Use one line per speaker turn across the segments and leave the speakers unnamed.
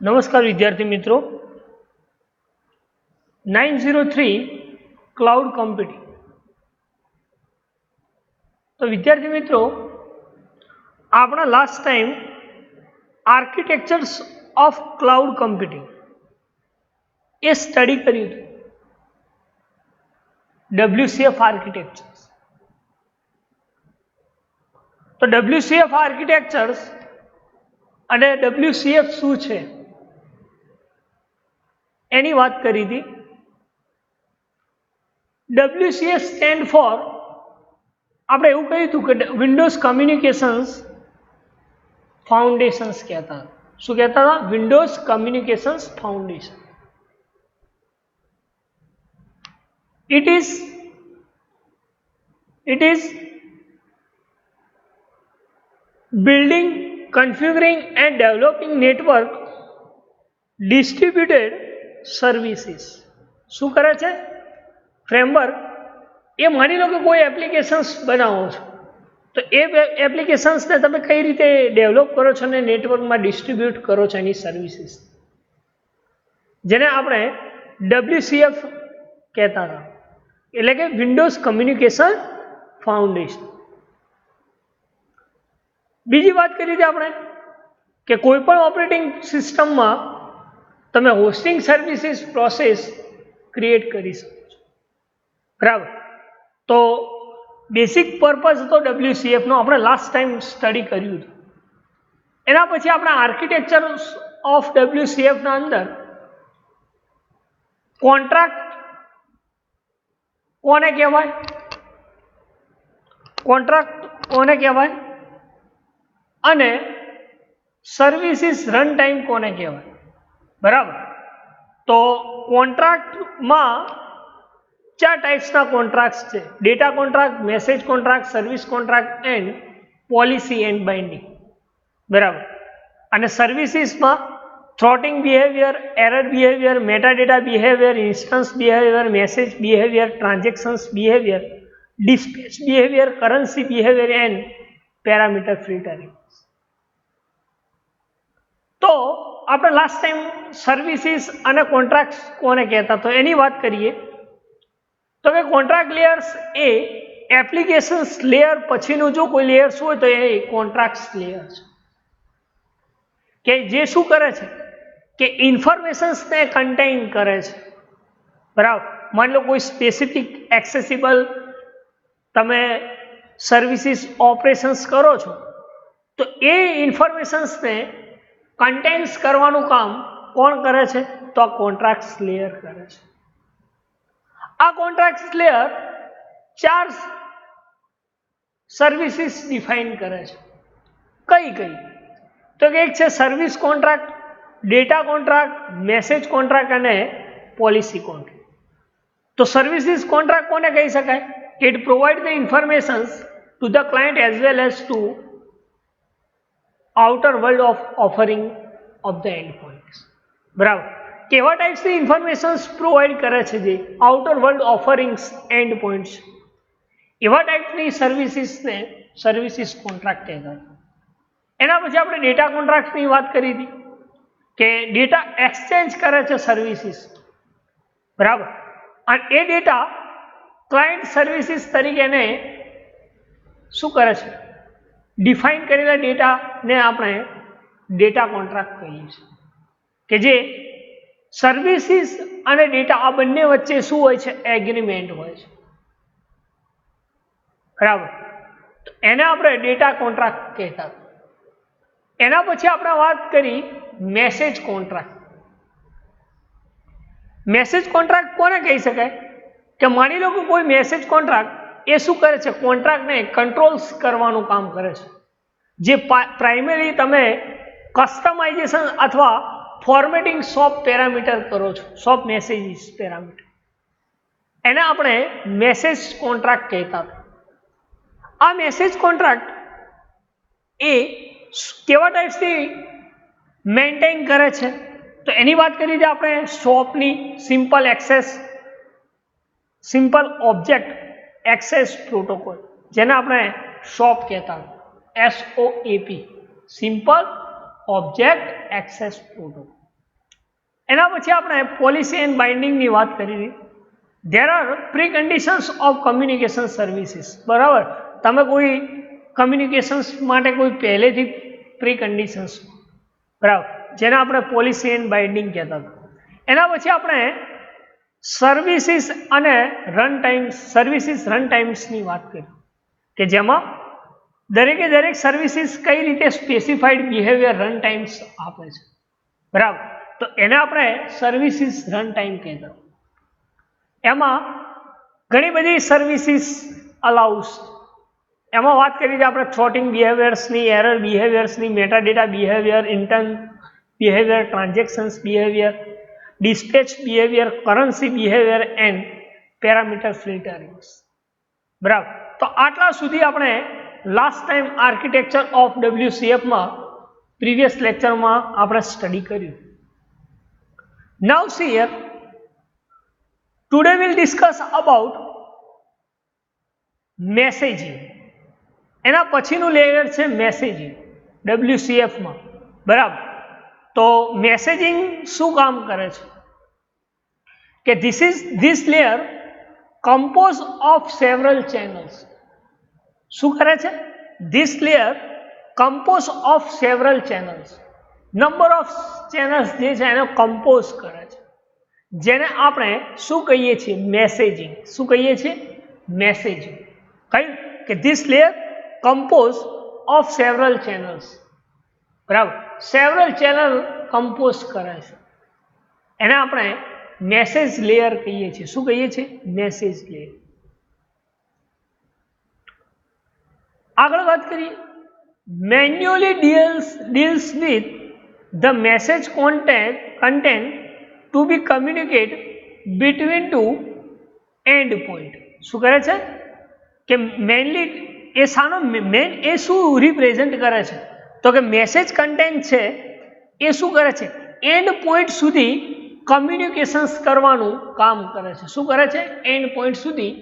નમસ્કાર વિદ્યાર્થી મિત્રો 903 ક્લાઉડ કમ્પ્યુટિંગ। તો વિદ્યાર્થી મિત્રો આપણા last time architectures of cloud computing A study કર્યું હતું, WCF આર્કિટેક્ચર્સ। તો WCF આર્કિટેક્ચર્સ અને WCF શું છે એની વાત કરી હતી। WCF સ્ટેન્ડ ફોર આપણે એવું કહ્યું હતું કે વિન્ડોઝ કમ્યુનિકેશન્સ ફાઉન્ડેશન્સ કહેતા હતા। શું કહેતા હતા? Windows communications foundation. It is building, configuring and developing network distributed services। શું કરે છે? ફ્રેમવર્ક એ માની લો કે કોઈ એપ્લિકેશન્સ બનાવો છો તો એ એપ્લિકેશન્સને તમે કઈ રીતે ડેવલપ કરો છો અને નેટવર્કમાં ડિસ્ટ્રીબ્યુટ કરો છો એની સર્વિસીસ, જેને આપણે WCF કહેતા હતા, એટલે કે વિન્ડોઝ કમ્યુનિકેશન ફાઉન્ડેશન। બીજી વાત કરી હતી આપણે કે કોઈ પણ ઓપરેટિંગ સિસ્ટમમાં તમે હોસ્ટિંગ સર્વિસીસ પ્રોસેસ ક્રિએટ કરી શકો છો, બરાબર। તો બેસિક પર્પઝ હતો WCF નો, આપણે લાસ્ટ ટાઈમ સ્ટડી કર્યું હતું। એના પછી આપણે આર્કિટેક્ચર ઓફ WCF ના અંદર કોન્ટ્રાક્ટ કોને કહેવાય, અને સર્વિસીસ રન ટાઈમ કોને કહેવાય, બરાબર। તો કોન્ટ્રાક્ટમાં ચાર ટાઈપ્સના કોન્ટ્રાક્ટ છે: data contract, message contract, service contract and policy and binding, બરાબર। અને સર્વિસીસમાં throttling behaviour, error behaviour, metadata behaviour, instance behaviour, message behaviour, transactions behaviour, dispatch behaviour, currency behaviour and parameter filtering. તો આપણે લાસ્ટ ટાઈમ સર્વિસીસ અને contract કોને કહેતા તો એની વાત કરીએ તો કે કોન્ટ્રાક્ટ લેયર્સ એ એપ્લિકેશન્સ લેયર પછીનું જો કોઈ લેયર્સ હોય તો એ કોન્ટ્રાક્ટ લેયર છે, કે જે શું કરે છે કે ઇન્ફોર્મેશન્સને કન્ટેઇન કરે છે, બરાબર। માની લો કોઈ સ્પેસિફિક એક્સેસિબલ તમે સર્વિસીસ ઓપરેશન્સ કરો છો તો એ ઇન્ફોર્મેશન્સને કન્ટેન્સ કરવાનું કામ કોણ કરે છે? તો આ કોન્ટ્રાક્ટ લેયર કરે છે। આ કોન્ટ્રાક્ટ લેયર ચાર સર્વિસીસ ડિફાઇન કરે છે। કઈ તો કે એક છે service contract, data contract, message contract અને પોલિસી કોન્ટ્રાક્ટ। તો સર્વિસીસ કોન્ટ્રાક્ટ કોને કહી શકાય? It provide the informations to the client as well as two outer world of offering of the and points, બરાબર। કેવા ટાઈપ્સની ઇન્ફોર્મેશન્સ પ્રોવાઈડ કરે છે? જે outer world offerings and points, એવા ટાઈપની સર્વિસીસને સર્વિસીસ કોન્ટ્રાક્ટ કહેવાય। એના પછી આપણે ડેટા કોન્ટ્રાક્ટની વાત કરી હતી કે ડેટા એક્સચેન્જ કરે છે સર્વિસીસ, બરાબર। અને એ ડેટા ક્લાયન્ટ સર્વિસીસ તરીકે એને શું કરે છે? ડિફાઇન કરેલા ડેટાને આપણે ડેટા કોન્ટ્રાક્ટ કહીએ છીએ, કે જે સર્વિસીસ અને ડેટા આ બંને વચ્ચે શું હોય છે? એગ્રીમેન્ટ હોય છે, બરાબર। તો એને આપણે ડેટા કોન્ટ્રાક્ટ કહેતા। એના પછી આપણે વાત કરી મેસેજ કોન્ટ્રાક્ટ। મેસેજ કોન્ટ્રાક્ટ કોને કહી શકાય? કે માની લો કે કોઈ મેસેજ કોન્ટ્રાક્ટ એ શું કરે છે? કોન્ટ્રાક્ટને કંટ્રોલ્સ કરવાનું કામ કરે છે, જે પ્રાઇમરી તમે કસ્ટમાઇઝેશન અથવા ફોર્મેટિંગ સોપ પેરામીટર કરો છો, સોપ મેસેજીસ પેરામીટર, એને આપણે મેસેજ કોન્ટ્રાક્ટ કહેતા હતા। આ મેસેજ કોન્ટ્રાક્ટ એ કેવા ટાઈપ્સની મેન્ટેન કરે છે? તો એની વાત કરી હતી આપણે સોપની simple access, simple object access protocol, જેને આપણે SOAP કહેતા, SOAP, simple object access protocol, એના પછી આપણે પોલિસી એન્ડ બાઇન્ડિંગની વાત કરી હતી. There are preconditions of communication services. બરાબર, તમે કોઈ કમ્યુનિકેશન્સ માટે કોઈ પહેલેથી પ્રી કન્ડિશન્સ, બરાબર, જેને આપણે પોલિસી એન્ડ બાઇન્ડિંગ કહેતા હતા. એના પછી આપણે સર્વિસીસ અને રન ટાઈમ્સ, સર્વિસીસ રન ટાઈમ્સની વાત કરી કે જેમાં દરેકે દરેક સર્વિસીસ કઈ રીતે સ્પેસિફાઈડ બિહેવિયર રન ટાઈમ્સ આપે છે. બરાબર, તો એને આપણે સર્વિસીસ રન ટાઈમ કહેતા. એમાં ઘણી બધી સર્વિસીસ અલાઉસ, એમાં વાત કરી છે આપણે થ્રોટિંગ બિહેવિયર્સની, એરર બિહેવિયર્સની, metadata behaviour, intern behaviour, transactions behaviour, dispatch behaviour, currency behaviour and parameter filterings. બરાબર, તો આટલા સુધી આપણે last time architecture of WCF previous લેક્ચરમાં આપણે સ્ટડી કર્યું. Now see here, today we'll discuss about messaging. એના પછીનું લેયર છે મેસેજિંગ WCF. બરાબર, તો મેસેજિંગ શું કામ કરે છે કે this layer composed of several channels. શું કરે છે? This layer composed of several channels. Number of channels જે છે એને કમ્પોઝ કરે છે, જેને આપણે શું કહીએ છીએ? મેસેજિંગ. શું કહીએ છીએ? મેસેજિંગ. કયું કે this layer compose of several channels. બરાબર, સેવરલ ચેનલ કમ્પોઝ કરે છે, એને આપણે મેસેજ લેયર કહીએ છીએ. શું કહીએ છીએ? Message layer. આગળ વાત કરીએ, manually deals with the message content to be communicated between two end point. શું કરે છે કે મેનલી એ સાનો મેન એ શું રિપ્રેઝેન્ટ કરે છે? તો કે મેસેજ કન્ટેન્ટ છે એ શું કરે છે? એન્ડ પોઈન્ટ સુધી કમ્યુનિકેશન્સ કરવાનું કામ કરે છે. શું કરે છે? એન્ડ પોઈન્ટ સુધી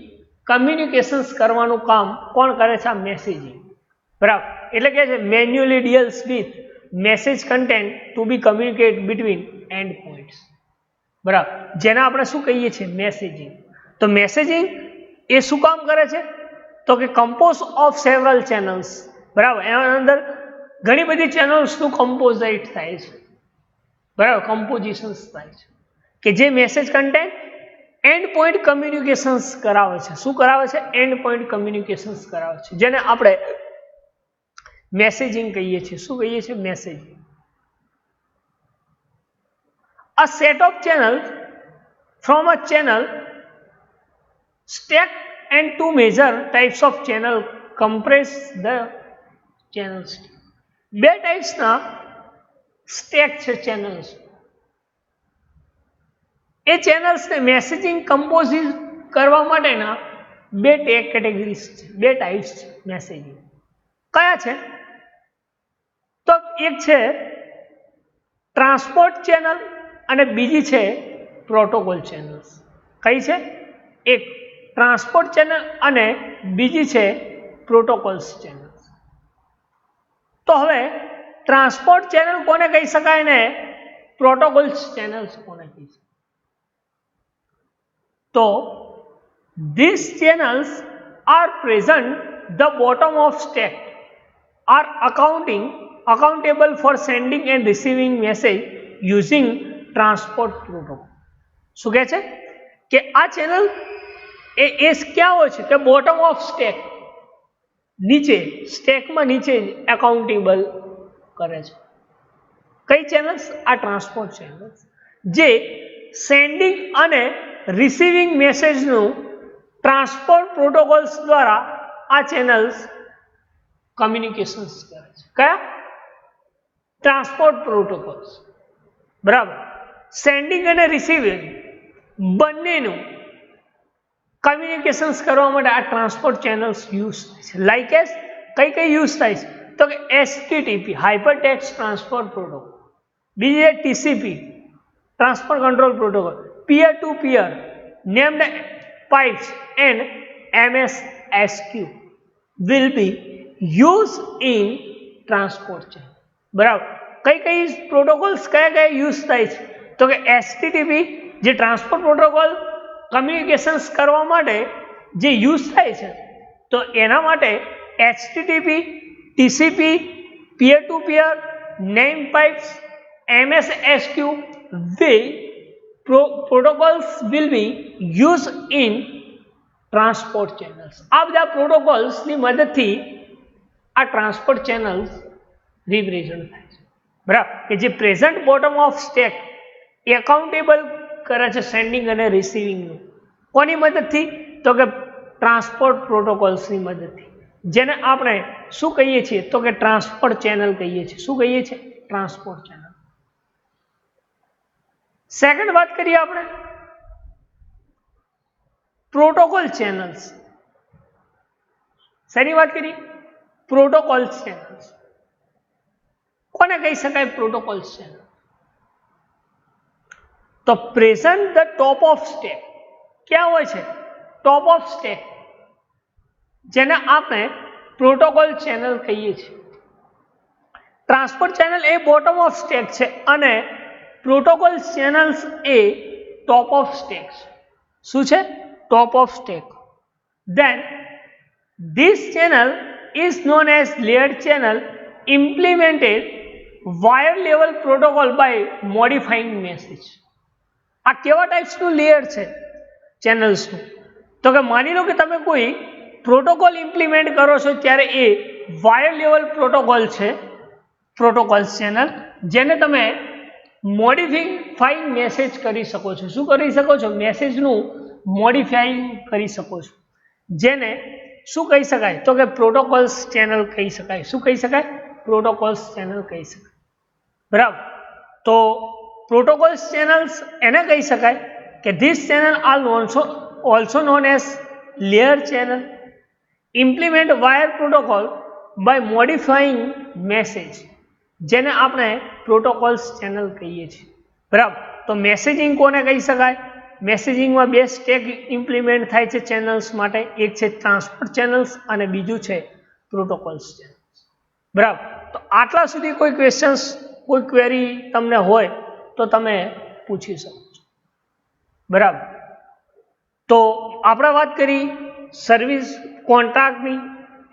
કમ્યુનિકેશન્સ કરવાનું કામ કોણ કરે છે? આ મેસેજિંગ. બરાબર, એટલે કે છે manually deals with message content to be communicate between end points. બરાબર, જેને આપણે શું કહીએ છીએ? મેસેજિંગ. તો મેસેજિંગ એ શું કામ કરે છે? તો કે કમ્પોઝ ઓફ સેવરલ ચેનલ્સ. બરાબર, એના અંદર ઘણી બધી ચેનલ્સનું કમ્પોઝાઇટ થાય છે. બરાબર, કમ્પોઝિશન્સ થાય છે કે જે message content end point communications કરાવે છે. શું કરાવે છે? એન્ડ પોઈન્ટ કમ્યુનિકેશન્સ કરાવે છે, જેને આપણે મેસેજિંગ કહીએ છીએ. શું કહીએ છીએ? Messaging. A set of channels from a channel stack and two major types of channel comprise the channels. બે ટાઈપ્સના સ્ટેક છે ચેનલ્સ. એ ચેનલ્સને મેસેજિંગ કમ્પોઝ કરવા માટેના બે કેટેગરીઝ છે, બે ટાઈપ્સ છે મેસેજિંગ. કયા છે? તો એક છે ટ્રાન્સપોર્ટ ચેનલ અને બીજી છે પ્રોટોકોલ ચેનલ્સ. કઈ છે? એક ટ્રાન્સપોર્ટ ચેનલ અને બીજી છે પ્રોટોકોલ્સ ચેનલ્સ. તો હવે ટ્રાન્સપોર્ટ ચેનલ કોને કહી શકાય ને પ્રોટોકોલ્સ ચેનલ્સ કોને કહી શકાય? તો these channels are present the bottom of stack, are accountable for sending and receiving message using transport protocol. શું કહે છે કે આ ચેનલ એ ક્યાં હોય છે? કે બોટમ ઓફ સ્ટેક, નીચે સ્ટેકમાં નીચે એકાઉન્ટેબલ કરે છે. કઈ ચેનલ્સ? આ ટ્રાન્સપોર્ટ ચેનલ્સ, જે સેન્ડિંગ અને રિસીવિંગ મેસેજનું ટ્રાન્સપોર્ટ પ્રોટોકોલ્સ દ્વારા આ ચેનલ્સ કમ્યુનિકેશન્સ કરે છે. કયા? Transport protocols. બરાબર, સેન્ડિંગ અને રિસીવિંગ બંનેનું કમ્યુનિકેશન્સ કરવા માટે આ ટ્રાન્સપોર્ટ ચેનલ્સ યુઝ થાય છે. લાઈક એસ કઈ યુઝ થાય છે? તો કે HTTP hyper text transport protocol, બીજી છે TCP transport control protocol, peer to peer named pipes and MSSQ will be used in transport chain. બરાબર, કઈ પ્રોટોકોલ્સ કયા યુઝ થાય છે? તો કે HTTP જે ટ્રાન્સપોર્ટ પ્રોટોકોલ કમ્યુનિકેશન્સ કરવા માટે જે યુઝ થાય છે, તો એના માટે HTTP, TCP, peer to peer, name pipes, MSSQ protocols will be used in transport channels. આ બધા પ્રોટોકોલ્સની મદદથી આ ટ્રાન્સપોર્ટ ચેનલ્સ રિપ્રેઝન્ટ થાય છે, બરાબર, કે જે present bottom of stack accountable કરે છે સેન્ડિંગ અને રિસીવિંગનું. કોની મદદથી? તો કે ટ્રાન્સપોર્ટ પ્રોટોકોલ્સની મદદથી, જેને આપણે શું કહીએ છીએ? તો કે ટ્રાન્સપોર્ટ ચેનલ કહીએ છીએ. શું કહીએ છીએ? Transport channel. સેકન્ડ વાત કરીએ આપણે પ્રોટોકોલ ચેનલ્સ. શેની વાત કરીએ? Protocol channels. કોને કહી શકાય પ્રોટોકોલ ચેનલ? તો present the top of stack. ક્યાં હોય છે? ટોપ ઓફ સ્ટેક, જેને આપણે પ્રોટોકોલ ચેનલ કહીએ છીએ. Transport channel A bottom of stack છે અને protocol channels A top of stack છે. શું છે? Top of stack. Then this channel is known as layered channel implemented wire level protocol by modifying message. આ કેવા ટાઈપ્સનું layer છે ચેનલ્સનું? તો કે માની લો કે તમે કોઈ પ્રોટોકોલ ઇમ્પ્લિમેન્ટ કરો છો ત્યારે એ વાયર લેવલ પ્રોટોકોલ છે, પ્રોટોકોલ ચેનલ, જેને તમે મોડિફાઈંગ મેસેજ કરી શકો છો. શું કરી શકો છો? મેસેજનું મોડિફાઈંગ કરી શકો છો, જેને શું કહી શકાય? તો કે પ્રોટોકોલ્સ ચેનલ કહી શકાય. શું કહી શકાય? પ્રોટોકોલ્સ ચેનલ કહી શકાય, બરાબર. તો પ્રોટોકોલ્સ ચેનલ્સ એને કહી શકાય કે this channel are also known as layer channel implement wire protocol by modifying message, જેને આપણે પ્રોટોકોલ્સ ચેનલ કહીએ છીએ, બરાબર. તો મેસેજિંગ કોને કહી શકાય? મેસેજિંગમાં બે સ્ટેક ઇમ્પ્લિમેન્ટ થાય છે ચેનલ્સ માટે. એક છે ટ્રાન્સપોર્ટ ચેનલ્સ અને બીજું છે પ્રોટોકોલ્સ ચેનલ્સ, બરાબર. તો આટલા સુધી કોઈ ક્વેશ્ચન્સ, કોઈ ક્વેરી તમને હોય તો તમે પૂછી શકો છો, બરાબર. તો આપણે વાત કરી સર્વિસ કોન્ટ્રાક્ટની,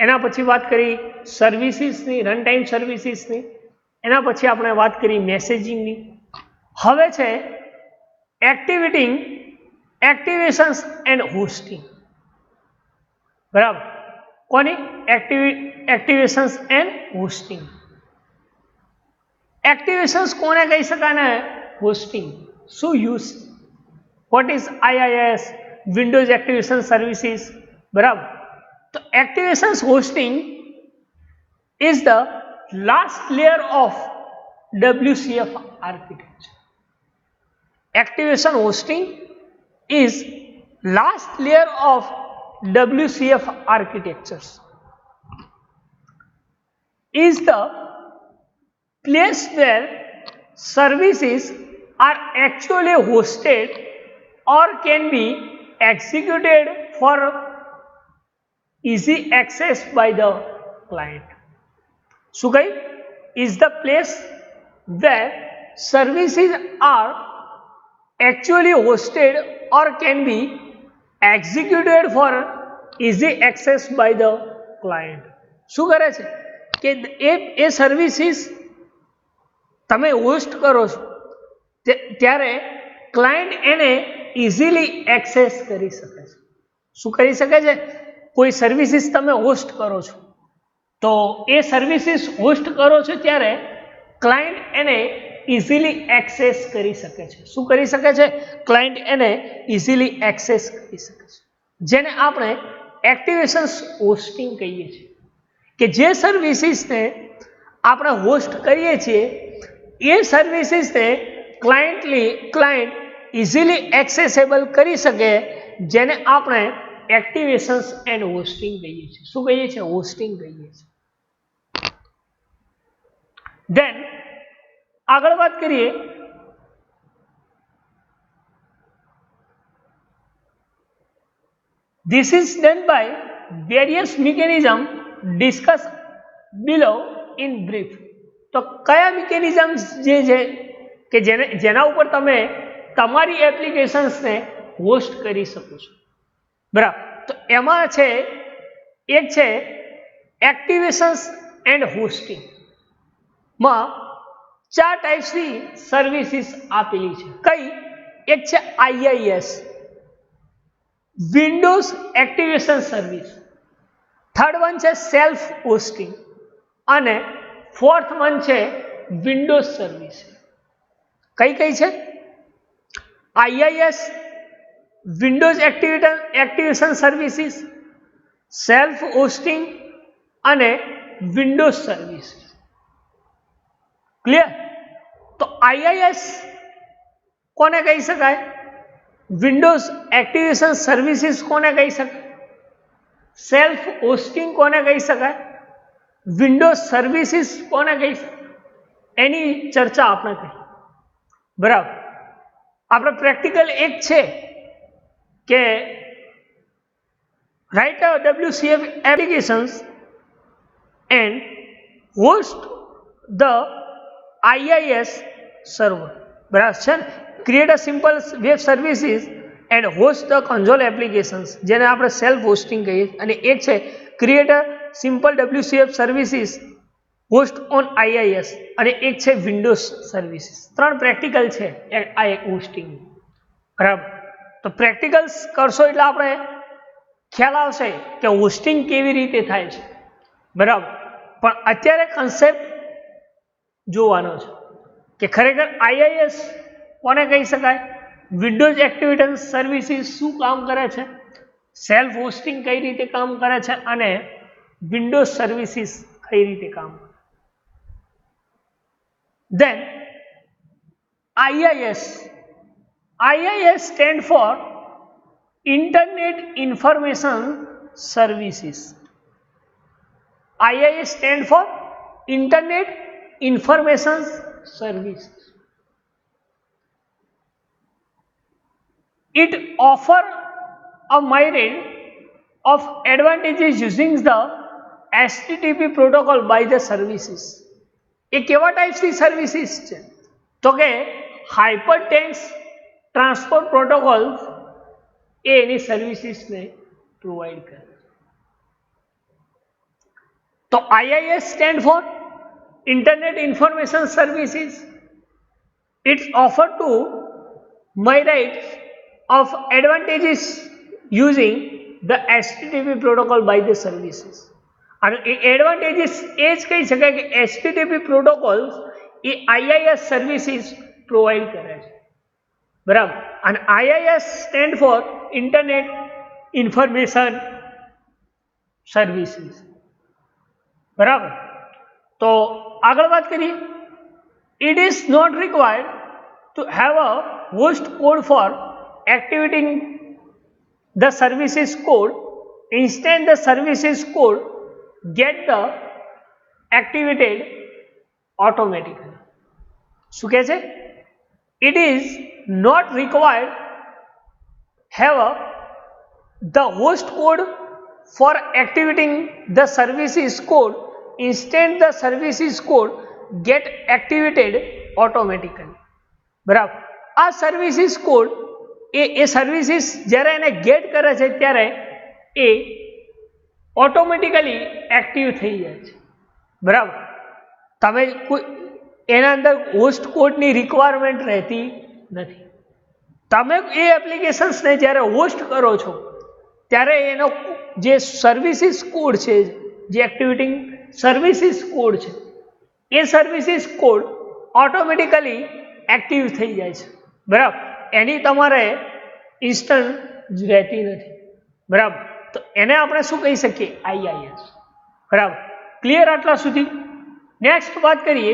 એના પછી વાત કરી સર્વિસીસની, રન ટાઈમ સર્વિસીસની, એના પછી આપણે વાત કરી મેસેજિંગની. હવે છે એક્ટિવેશન્સ એન્ડ હોસ્ટિંગ, બરાબર. કોની? એક્ટિવેશન્સ એન્ડ હોસ્ટિંગ. એક્ટિવેશન્સ કોને કહી શકાય ને હોસ્ટિંગ શું use? What is IIS, Windows activation services, બરાબર. તો activations hosting is the last layer of WCF architecture. Activation hosting is last layer of WCF architectures. Is the place where services are actually hosted or can be executed for easy access by the client. So guys, is the place where services are actually hosted or can be executed for easy access by the client. શું કરે છે કે એ services તમે host કરો છો ત્યારે client એને easily access કરી શકે છે. શું કરી શકે છે? કોઈ સર્વિસીસ તમે હોસ્ટ કરો છો તો એ સર્વિસીસ હોસ્ટ કરો છો ત્યારે ક્લાયન્ટ એને ઇઝીલી એક્સેસ કરી શકે છે. શું કરી શકે છે? ક્લાયન્ટ એને ઇઝીલી એક્સેસ કરી શકે છે, જેને આપણે એક્ટિવેશન્સ હોસ્ટિંગ કહીએ છીએ. કે જે સર્વિસીસને આપણે હોસ્ટ કરીએ છીએ એ સર્વિસીસને ક્લાયન્ટ ઇઝીલી એક્સેસેબલ કરી શકે, જેને આપણે એક્ટિવેશન્સ એન્ડ હોસ્ટિંગ કહીએ છીએ. શું કહીએ છીએ? હોસ્ટિંગ કહીએ છીએ. ધેન આગળ વાત કરીએ this is done by various mechanism discussed below in brief. તો કયા મિકેનિઝમ્સ જે છે કે જેના ઉપર તમે તમારી એપ્લિકેશન્સને હોસ્ટ કરી શકો છો, બરાબર. તો એમાં છે એક છે એક્ટિવેશન્સ એન્ડ હોસ્ટિંગ માં 4 ટાઈપ્સની સર્વિસીસ આપેલી છે. કઈ? એક છે IIS Windows activation service, third one છે સેલ્ફ હોસ્ટિંગ અને ફોર્થ વન છે વિન્ડોઝ સર્વિસ. કઈ કઈ છે? IIS Windows activation services, self hosting અને વિન્ડોઝ સર્વિસ. ક્લિયર? તો IIS કોને કહી શકાય? વિન્ડોઝ એક્ટિવેશન સર્વિસીસ કોને કહી શકાય? સેલ્ફ હોસ્ટિંગ કોને કહી શકાય? વિન્ડોઝ સર્વિસીસ કોને કહી શકાય? એની ચર્ચા આપણે કરી, બરાબર. આપણે પ્રેક્ટિકલ એક છે કે write WCF applications and host the IIS server, બરાબર છે. Create a simple web services and host the console applications, જેને આપણે સેલ્ફ હોસ્ટિંગ કહીએ. અને એક છે create a simple WCF services host on IIS અને એક છે વિન્ડોઝ સર્વિસીસ. 3 પ્રેક્ટિકલ છે આ એક હોસ્ટિંગ, બરાબર. તો પ્રેક્ટિકલ્સ કરશો એટલે આપણે ખ્યાલ આવશે કે હોસ્ટિંગ કેવી રીતે થાય છે, બરાબર. પણ અત્યારે કન્સેપ્ટ જોવાનો છે કે ખરેખર IIS કોને કહી શકાય, વિન્ડોઝ એક્ટિવેશન સર્વિસીસ શું કામ કરે છે, સેલ્ફ હોસ્ટિંગ કઈ રીતે કામ કરે છે અને વિન્ડોઝ સર્વિસીસ કઈ રીતે કામ કરે. Then IIS stand for Internet Information Services. IIS stand for Internet Information Services. It offers a myriad of advantages using the HTTP protocol by the services. એ કેવા ટાઈપ્સની સર્વિસીસ છે? તો કે હાઇપર ટેક્સ્ટ ટ્રાન્સપોર્ટ પ્રોટોકોલ એ એની સર્વિસીસને provide કરે છે. તો IIS stand for internet information services. It's offer to myriad of advantages using the HTTP protocol by the services. અને એ એડવાન્ટેજીસ એ જ કહી શકાય કે HTTP પ્રોટોકોલ એ IIS સર્વિસીસ પ્રોવાઈડ કરે છે, બરાબર. અને IIS stand for internet information services, બરાબર. તો આગળ વાત કરીએ. It is not required to have a host code for activating the services code. Instant the services code get the activated automatically. શું કહે છે? It is not required have the host code for activating the services code. Instead the services code get activated automatically. બરાબર. આ services code એ services જ્યારે એને gate કરે છે ત્યારે એ ઓટોમેટિકલી એક્ટિવ થઈ જાય છે, બરાબર. તમે એના અંદર હોસ્ટ કોડની રિક્વાયરમેન્ટ રહેતી નથી. તમે એ એપ્લિકેશન્સને જ્યારે હોસ્ટ કરો છો ત્યારે એનો જે સર્વિસીસ કોડ છે, જે એક્ટિવેટિંગ સર્વિસીસ કોડ છે, એ સર્વિસીસ કોડ ઓટોમેટિકલી એક્ટિવ થઈ જાય છે, બરાબર. એની તમારે ઇન્સ્ટન્ટ રહેતી નથી, બરાબર. તો એને આપણે શું કહી શકીએ? IIS, બરાબર. ક્લિયર આટલા સુધી? નેક્સ્ટ વાત કરીએ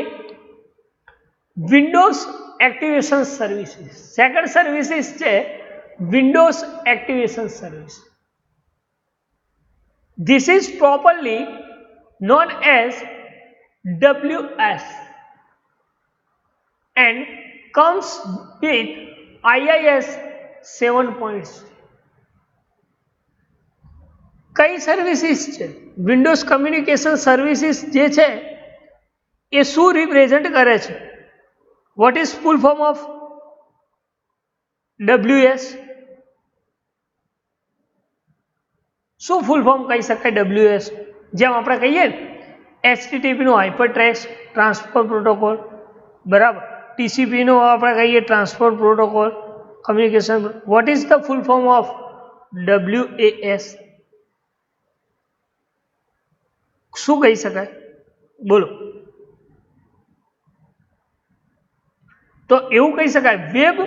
Windows activation services. Second services છે Windows activation service. This is properly known as WS and comes with IIS 7.0. કઈ સર્વિસીસ છે? વિન્ડોઝ કમ્યુનિકેશન સર્વિસીસ જે છે એ શું રિપ્રેઝન્ટ કરે છે? What is full form of WS? શું ફૂલ ફોર્મ કહી શકાય WS? જેમ આપણે કહીએ HTTP નો હાઇપર ટેક્સ્ટ ટ્રાન્સફર પ્રોટોકોલ, બરાબર, TCP નો આપણે કહીએ transfer protocol communication. What is the full form of WAS? શું કહી શકાય? બોલો. તો એવું કહી શકાય web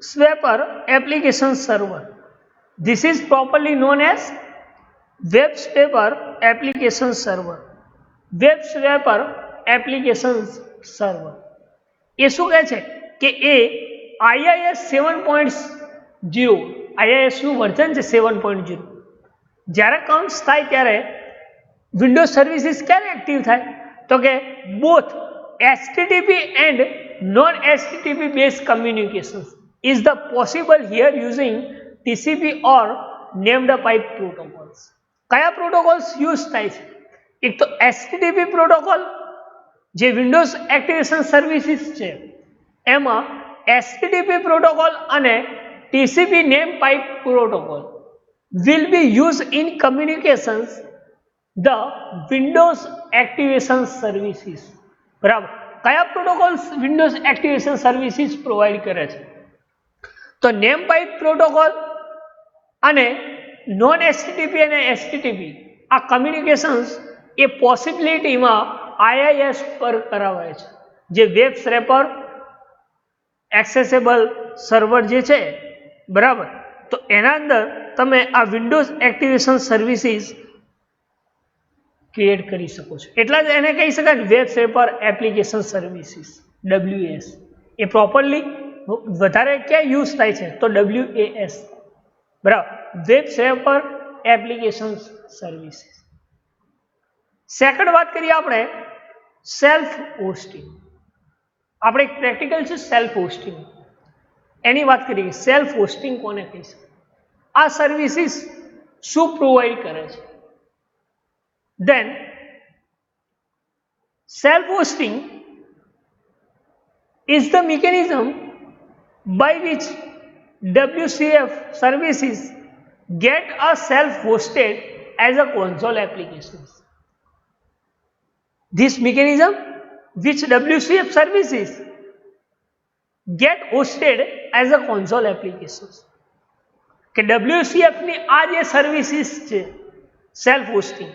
swapper application server. This is properly known as web swapper application server. Web swapper application server એ શું કહે છે કે એ IIS 7.0 IIS નું વર્ઝન છે 7.0. જ્યારે કાઉન્ટ્સ થાય ત્યારે વિન્ડોઝ સર્વિસીસ ક્યારે એક્ટિવ થાય? તો કે both HTTP and non-HTTP based communications is the possible here using TCP or named pipe protocols. કયા પ્રોટોકોલ્સ યુઝ થાય છે? એક તો HTTP પ્રોટોકોલ જે વિન્ડોઝ એક્ટિવેશન સર્વિસીસ છે એમાં HTTP પ્રોટોકોલ અને TCP name pipe protocol will be used in communications the Windows activation services. બરાબર, કયા protocols Windows activation services provide કરે છે? તો નેમ પાઇપ પ્રોટોકોલ અને નોન HTTP અને HTTP આ કમ્યુનિકેશન્સ એ પોસિબિલિટીમાં IIS પર કરાવાય છે, જે વેબ સ્વેપર એક્સેસેબલ સર્વર જે છે, બરાબર. તો એના અંદર તમે આ વિન્ડોઝ એક્ટિવેશન સર્વિસીસ ક્રિએટ કરી શકો છો. એટલા જ એને કહી શકાય web swapper application services WAS. એ પ્રોપરલી વધારે ક્યાં યુઝ થાય છે? તો WAS, બરાબર, web swapper application services. Second વાત કરીએ આપણે સેલ્ફ હોસ્ટિંગ. આપણે એક પ્રેક્ટિકલ છે સેલ્ફ હોસ્ટિંગ, એની વાત કરીએ. સેલ્ફ હોસ્ટિંગ કોને કહી શકાય? આ સર્વિસીસ શું પ્રોવાઈડ કરે છે? Then self-hosting is the mechanism by which WCF services get a self-hosted as a console applications. This mechanism which WCF services get hosted as a console applications. કે WCF ની આ જે સર્વિસીસ છે self hosting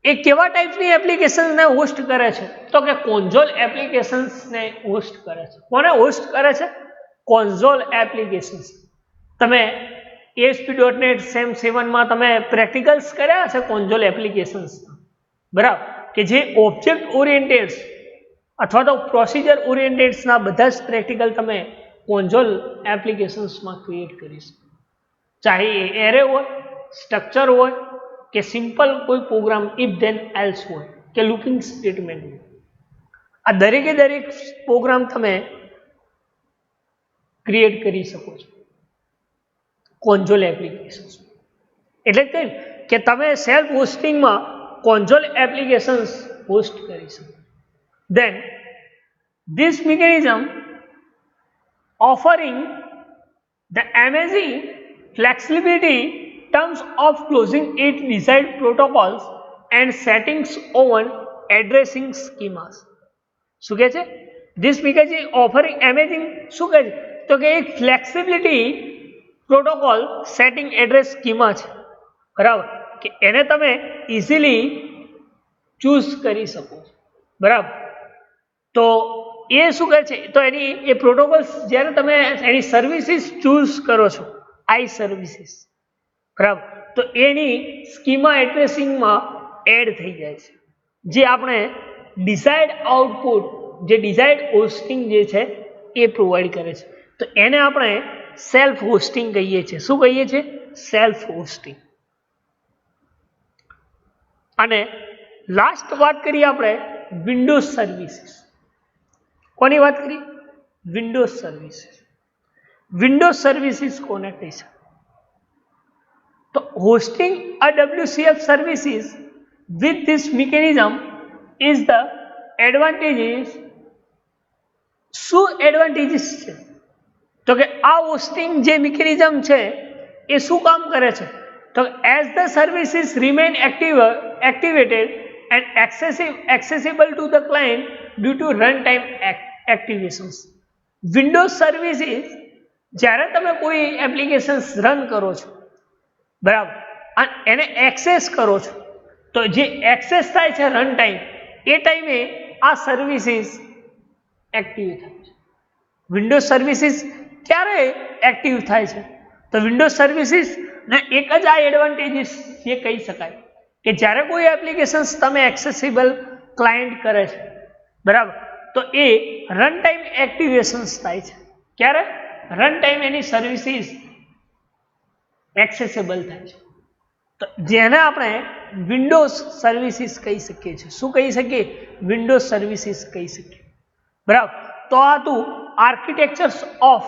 એ કેવા ટાઈપની એપ્લિકેશન્સને host કરે છે? તો કે કોન્સોલ એપ્લિકેશન્સને હોસ્ટ કરે છે. કોને હોસ્ટ કરે છે? Console applications. તમે ASP.NET સેમ 7માં તમે પ્રેક્ટિકલ્સ કર્યા છે કોન્સોલ એપ્લિકેશન્સ, બરાબર, કે જે ઓબ્જેક્ટ ઓરિએન્ટેડ અથવા તો પ્રોસિજર ઓરિએન્ટેડના બધા જ પ્રેક્ટિકલ તમે કોન્સોલ એપ્લિકેશન્સમાં ક્રિએટ કરી શકો. ચાહે એ એરે હોય, સ્ટ્રક્ચર હોય કે સિમ્પલ કોઈ પ્રોગ્રામ ઇફ ધેન એલ્સ હોય કે લૂપિંગ સ્ટેટમેન્ટ હોય. આ દરેકે દરેક પ્રોગ્રામ તમે ક્રિએટ કરી શકો છો કોન્સોલ એપ્લિકેશન્સ. એટલે કે તમે સેલ્ફ હોસ્ટિંગમાં કોન્સોલ એપ્લિકેશન્સ હોસ્ટ કરી શકો. Then this mechanism offering the amazing flexibility terms of closing its desired protocols and settings on addressing schemas. શું કહે છે? This mechanism offering amazing શું કહે છે? તો કે એક flexibility protocol setting address schema છે, બરાબર, કે એને તમે ઇઝીલી ચૂઝ કરી શકો છો, બરાબર. તો એ શું કહે છે? તો એની એ પ્રોટોકોલ્સ જ્યારે તમે એની સર્વિસીસ ચૂઝ કરો છો આઈ સર્વિસીસ, બરાબર, તો એની સ્કીમા એડ્રેસિંગમાં એડ થઈ જાય છે, જે આપણે ડિઝાયર્ડ આઉટપુટ, જે ડિઝાયર્ડ હોસ્ટિંગ જે છે એ પ્રોવાઈડ કરે છે. તો એને આપણે સેલ્ફ હોસ્ટિંગ કહીએ છીએ. શું કહીએ છીએ? Self hosting. અને લાસ્ટ વાત કરીએ આપણે વિન્ડોઝ સર્વિસીસ. કોની વાત કરી? Windows services. વિન્ડોઝ સર્વિસીસ કોને કહી શકાય? તો hosting a WCF services with this mechanism is the advantages શું એડવાન્ટેજીસ છે? તો કે આ હોસ્ટિંગ જે મિકેનિઝમ છે એ શું કામ કરે છે? તો as the services remain activated and accessible to the client due to runtime activations. Windows services જ્યારે તમે કોઈ એપ્લિકેશન્સ રન કરો છો, બરાબર, અને એને એક્સેસ કરો છો, તો જે એક્સેસ થાય છે રન ટાઈમ, એ ટાઈમે આ સર્વિસીસ એક્ટિવ થાય છે. વિન્ડોઝ સર્વિસીસ ક્યારે એક્ટિવ થાય છે? તો વિન્ડોઝ સર્વિસીસ ને એક જ આ એડવાન્ટેજીસ જે કહી શકાય કે જ્યારે કોઈ એપ્લિકેશન્સ તમે એક્સેસિબલ ક્લાયન્ટ કરે છે, બરાબર, તો એ રન ટાઈમ એક્ટિવેશન્સ થાય છે. ક્યારે? રન ટાઈમ એની સર્વિસીસ એક્સેસિબલ થાય છે. તો જેને આપણે વિન્ડોઝ સર્વિસીસ કહી શકીએ છીએ. શું કહી શકીએ? વિન્ડોઝ સર્વિસીસ કહી શકીએ, બરાબર. તો આ હતું architectures of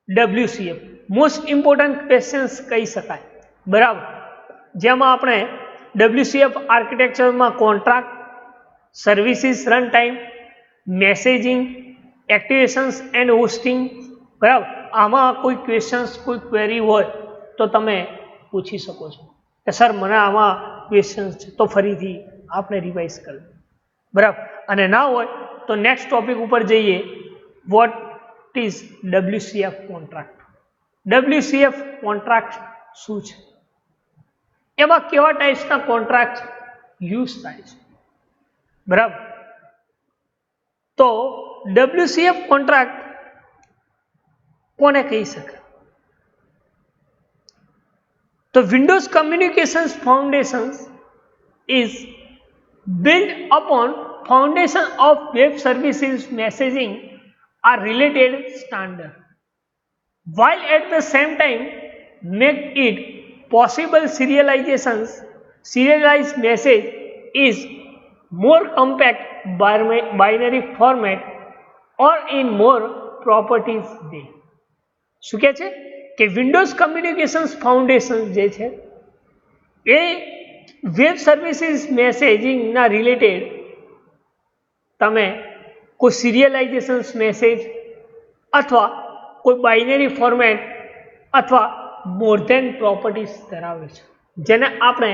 WCF. Most important questions કહી શકાય, બરાબર, જેમાં આપણે WCF આર્કિટેક્ચરમાં contract, services run time, messaging, activations and hosting, બરાબર, આમાં કોઈ ક્વેશ્ચન્સ, કોઈ ક્વેરી હોય તો તમે પૂછી શકો છો કે સર મને આમાં ક્વેશ્ચન્સ છે, તો ફરીથી આપણે રિવાઇઝ કરીએ, બરાબર. અને ના હોય તો નેક્સ્ટ ટોપિક ઉપર જઈએ. What is WCF contract? WCF contract શું છે? એમાં કેવા ટાઈપ્સના કોન્ટ્રાક્ટ યુઝ થાય છે, બરાબર. તો WCF કોન્ટ્રાક્ટ કોને કહી શકાય? તો Windows Communications Foundations is built upon foundation of web services messaging are related standard, while at the same time make it possible serialized message is more compact binary format or in more properties way. શું કહે છે કે Windows communications foundation જે છે એ web services મેસેજિંગના related તમે કોઈ સિરિયલાઇઝેશન્સ message અથવા કોઈ બાઇનરી ફોર્મેટ અથવા મોર ધેન પ્રોપર્ટીઝ ધરાવે છે, જેને આપણે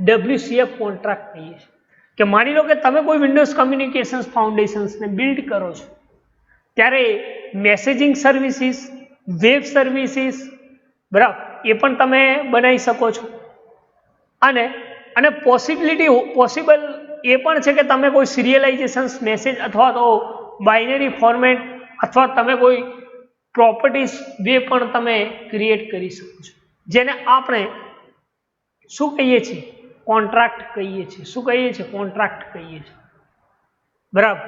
WCF કોન્ટ્રાક્ટ કહીએ છીએ. કે માની લો કે તમે કોઈ વિન્ડોઝ કમ્યુનિકેશન્સ ફાઉન્ડેશન્સને બિલ્ડ કરો છો, ત્યારે મેસેજિંગ સર્વિસીસ, વેબ સર્વિસીસ, બરાબર, એ પણ તમે બનાવી શકો છો. અને પોસિબલ એ પણ છે કે તમે કોઈ સિરિયલાઇઝેશન્સ મેસેજ અથવા તો બાઇનરી ફોર્મેટ અથવા તમે કોઈ પ્રોપર્ટીઝ વે પણ તમે ક્રિએટ કરી શકો છો, જેને આપણે શું કહીએ છીએ? કોન્ટ્રાક્ટ કહીએ છીએ. શું કહીએ છીએ? કોન્ટ્રાક્ટ કહીએ છીએ, બરાબર.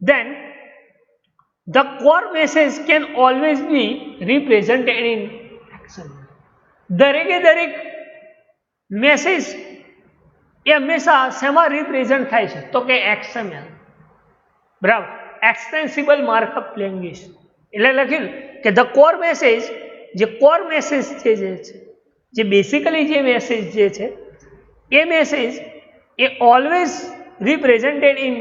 Then the core message can always be represented in XML. દરેક મેસેજ એ હંમેશા શેમાં રિપ્રેઝન્ટ થાય છે? તો કે XML, બરાબર, એક્સટેન્સિબલ માર્કઅપ લેંગ્વેજ. એટલે લખ્યું કે ધ કોર મેસેજ, જે કોર મેસેજ છે, જે બેસિકલી જે મેસેજ જે છે એ મેસેજ એ ઓલવેઝ રિપ્રેઝન્ટેડ ઇન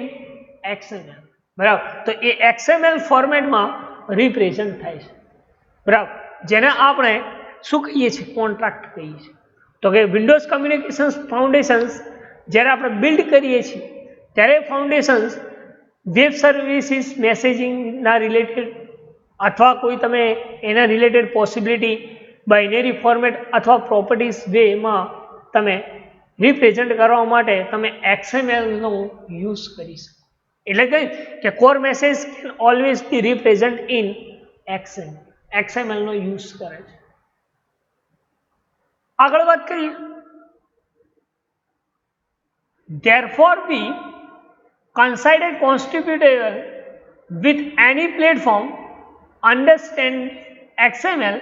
XML, બરાબર. તો એ XML ફોર્મેટમાં રિપ્રેઝન્ટ થાય છે, બરાબર, જેને આપણે શું કહીએ છીએ? કોન્ટ્રાક્ટ કહીએ છીએ. તો કે વિન્ડોઝ કમ્યુનિકેશન્સ ફાઉન્ડેશન્સ જ્યારે આપણે બિલ્ડ કરીએ છીએ ત્યારે ફાઉન્ડેશન્સ વેબ સર્વિસીસ મેસેજિંગના રિલેટેડ અથવા કોઈ તમે એના રિલેટેડ પોસિબિલિટી બાઇનરી ફોર્મેટ અથવા પ્રોપર્ટીઝ વેમાં તમે રિપ્રેઝન્ટ કરવા માટે તમે XMLનો યુઝ કરી શકો. એટલે કે core message can always be represent in XML નો યુઝ કરે છે. આગળ વાત કરીએ. Therefore be considered constituted with any platform understands XML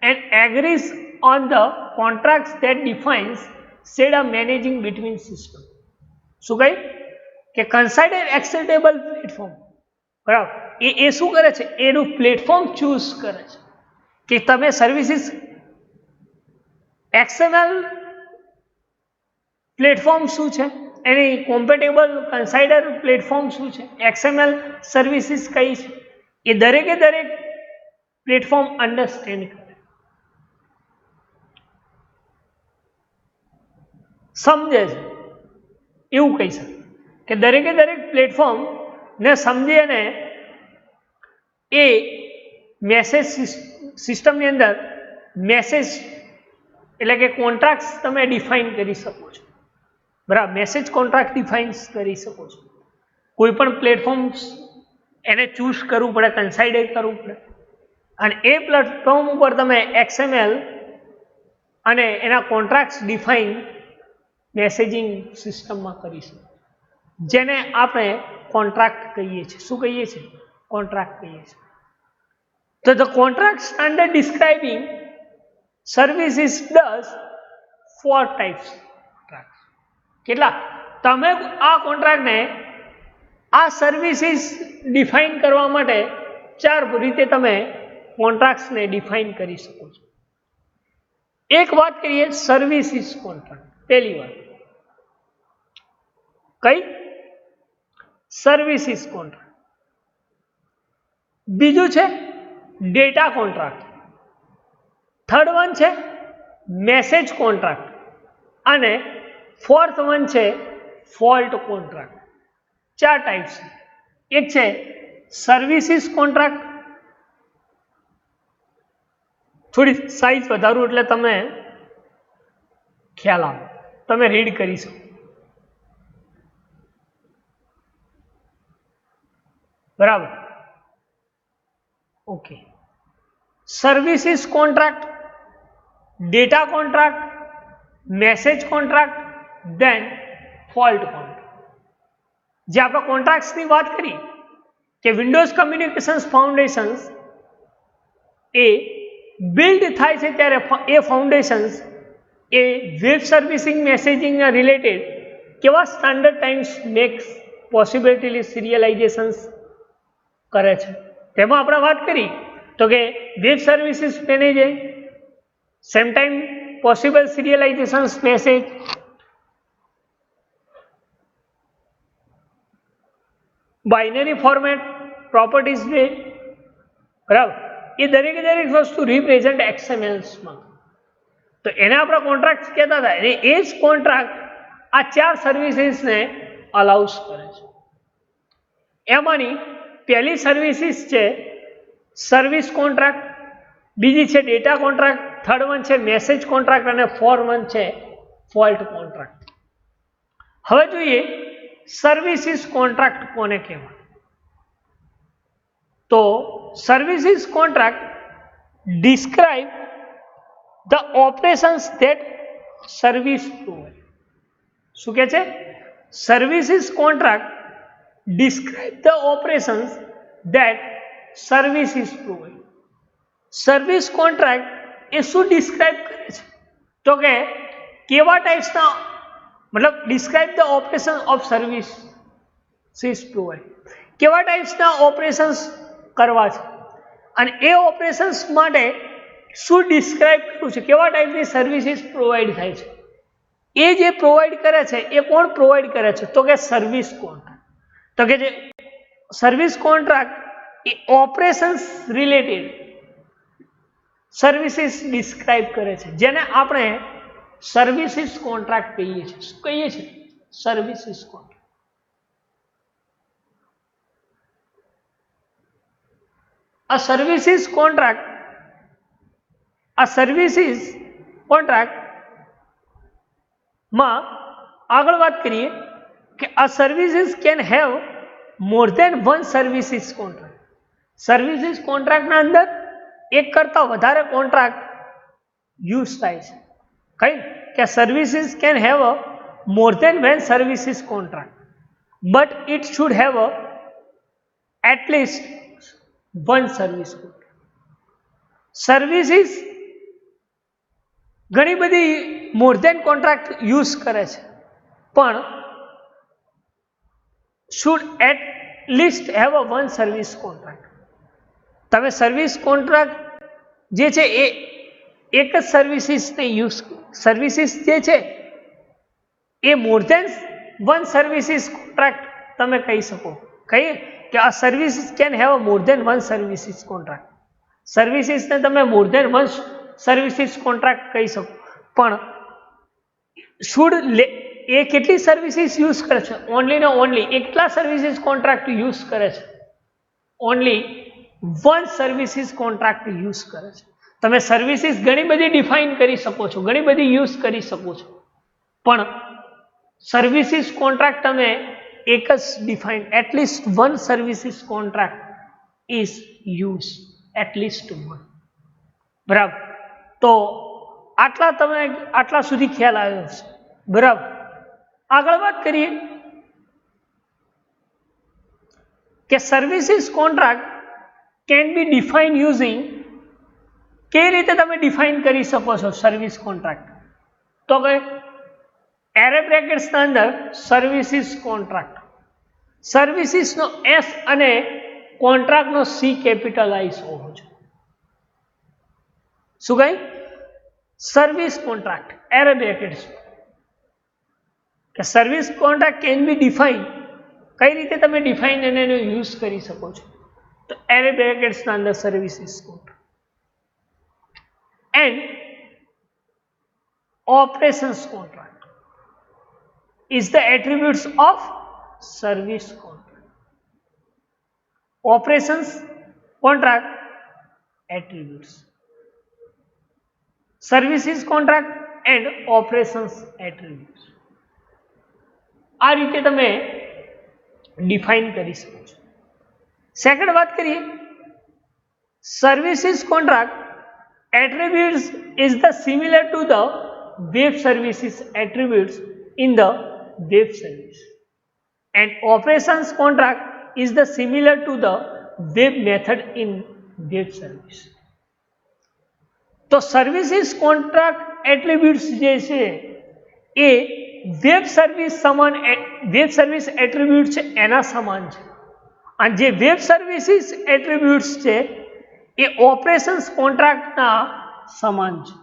and agrees on the contracts that defines said a managing between system. શું કહે કે કન્સાઇડર એક્સેપ્ટેબલ પ્લેટફોર્મ, બરાબર, એ શું કરે છે? એનું પ્લેટફોર્મ ચૂઝ કરે છે કે તમે સર્વિસીસ XML પ્લેટફોર્મ શું છે? એની કોમ્પેટેબલ કન્સાઇડર પ્લેટફોર્મ શું છે, XML સર્વિસીસ કઈ છે, એ દરેકે દરેક પ્લેટફોર્મ અન્ડરસ્ટેન્ડ કરે, સમજે છે, એવું કહી શકે કે દરેકે દરેક પ્લેટફોર્મ ને સમજી અને એ મેસેજ સિસ્ટમની અંદર મેસેજ એટલે કે કોન્ટ્રાક્ટ તમે ડિફાઇન કરી શકો છો, બરાબર, મેસેજ કોન્ટ્રાક્ટ ડિફાઇન કરી શકો છો. કોઈ પણ પ્લેટફોર્મ એને ચૂઝ કરવું પડે, કન્સાઇડ કરવું પડે, અને એ પ્લેટફોર્મ ઉપર તમે XML અને એના કોન્ટ્રાક્ટ ડિફાઇન મેસેજિંગ સિસ્ટમમાં કરી શકો, જેને આપણે કોન્ટ્રાક્ટ કહીએ છીએ. શું કહીએ છીએ? કોન્ટ્રાક્ટ કહીએ છીએ. તો the contract standard describing services does 4 types. કેટલા? તમે આ કોન્ટ્રાક્ટને આ સર્વિસીસ ડિફાઇન કરવા માટે 4 રીતે તમે કોન્ટ્રાક્ટ્સને ડિફાઇન કરી શકો છો. એક વાત કરીએ સર્વિસીસ કોન્ટ્રાક્ટ, પહેલી વાત કઈ? Services contract. બીજું છે ડેટા કોન્ટ્રાક્ટ, થર્ડ વન છે મેસેજ કોન્ટ્રાક્ટ, અને ફોર્થ વન છે ફોલ્ટ કોન્ટ્રાક્ટ. 4 ટાઈપ્સ. એક છે સર્વિસીસ કોન્ટ્રાક્ટ, થોડી સાઈઝ વધારું એટલે તમે ખ્યાલ આવે, તમે રીડ કરી શકો, બરાબર? Okay. Services contract, data contract, message contract, then fault contract. જે આપણે કોન્ટ્રાક્ટ્સની વાત કરી કે વિન્ડોઝ કમ્યુનિકેશન્સ ફાઉન્ડેશન્સ એ બિલ્ડ થાય છે ત્યારે એ ફાઉન્ડેશન્સ એ વેબ સર્વિસિંગ મેસેજિંગના રિલેટેડ કેવા standard times max possibility serialisations કરે છે. તેમાં આપણે વાત કરી તો કે web services manager, same time possible serialisations message, binary format, properties base, બરાબર, એ દરેકે દરેક વસ્તુ રિપ્રેઝન્ટ XMLમાં. તો એને આપણે કોન્ટ્રાક્ટ કહેતા હતા, અને એ જ કોન્ટ્રાક્ટ આ 4 સર્વિસીસને અલાઉસ કરે છે. એમાંની પહેલી સર્વિસીસ છે સર્વિસ કોન્ટ્રાક્ટ, બીજી છે ડેટા કોન્ટ્રાક્ટ, થર્ડ વન છે મેસેજ કોન્ટ્રાક્ટ, અને ફોર્થ વન છે ફોલ્ટ કોન્ટ્રાક્ટ. હવે જોઈએ સર્વિસીસ કોન્ટ્રાક્ટ કોને કહેવાય? તો services contract describe the operations that service provide. શું કહે છે? Services contract describe the operations that services provide. Service contract એ શું ડિસ્ક્રાઇબ કરે છે? તો કે કેવા ટાઈપ્સના, મતલબ describe the operation of services provide, કેવા ટાઈપ્સના ઓપરેશન્સ કરવા છે, અને એ ઓપરેશન્સ માટે શું ડિસ્ક્રાઇબ કર્યું છે, કેવા ટાઈપની સર્વિસીસ પ્રોવાઈડ થાય છે. એ જે પ્રોવાઈડ કરે છે એ કોણ પ્રોવાઈડ કરે છે? તો કે સર્વિસ કોન્ટ્રાક્ટ. તો કે જે સર્વિસ કોન્ટ્રાક્ટ એ ઓપરેશન્સ રિલેટેડ સર્વિસીસ ડિસ્ક્રાઇબ કરે છે, જેને આપણે સર્વિસીસ કોન્ટ્રાક્ટ કહીએ છીએ. શું કહીએ છીએ? Services contract. આ સર્વિસીસ કોન્ટ્રાક્ટ માં આગળ વાત કરીએ કે આ services can have more than one services contract. Services કોન્ટ્રાક્ટના અંદર એક કરતાં વધારે કોન્ટ્રાક્ટ યુઝ થાય છે. કઈ કે services can have more than one services contract, but it should have at least one service contract. Services ઘણી બધી મોર ધેન કોન્ટ્રાક્ટ યુઝ કરે છે, પણ should at least have a one service contract. તમે સર્વિસ કોન્ટ્રાક્ટ જે છે એ એક જ સર્વિસીસને યુઝ, સર્વિસીસ જે છે એ more than one services contract તમે કહી શકો. કહીએ કે આ services can have more than one services contract. સર્વિસીસને તમે more than one services contract કહી શકો. પણ એ કેટલી સર્વિસીસ યુઝ કરે છે? ઓનલી ને ઓનલી કેટલા સર્વિસીસ કોન્ટ્રાક્ટ યુઝ કરે છે? Only one services contract use કરે છે. તમે સર્વિસીસ ઘણી બધી ડિફાઇન કરી શકો છો, ઘણી બધી યુઝ કરી શકો છો, પણ સર્વિસીસ કોન્ટ્રાક્ટ તમે એક જ define, at least one services contract is use, at least one. બરાબર. તો આટલા સુધી ખ્યાલ આવ્યો છે. બરાબર. આગળ વાત કરીએ કે services contract can be define using. કેવી રીતે તમે ડિફાઇન કરી શકો છો સર્વિસ કોન્ટ્રાક્ટ? તો કે એરે બ્રેકેટ્સના અંદર સર્વિસીસ કોન્ટ્રાક્ટ, સર્વિસીસનો એસ અને કોન્ટ્રાક્ટનો સી કેપિટલાઇઝ હોવો જોઈએ. શું કહ્યું? સર્વિસ કોન્ટ્રાક્ટ એરે બ્રેકેટ્સ કે service contract can be define. કઈ રીતે તમે ડિફાઇન અને એનો યુઝ કરી શકો છો? તો એરે બ્રેકેટ્સના અંદર services contract and operations contract is the attributes of service contract. Operations contract attributes, services contract and operations attributes. આ રીતે તમે ડિફાઇન કરી શકો છો. સેકન્ડ વાત કરીએ, services contract attributes is the similar to the web services attributes in the web service, and operations contract is the similar to the web method in web service. તો services contract attributes જે છે એ web service attribute છે એના સમાન છે, અને જે web services attributes છે એ ઓપરેશન્સ કોન્ટ્રાક્ટના સમાન છે,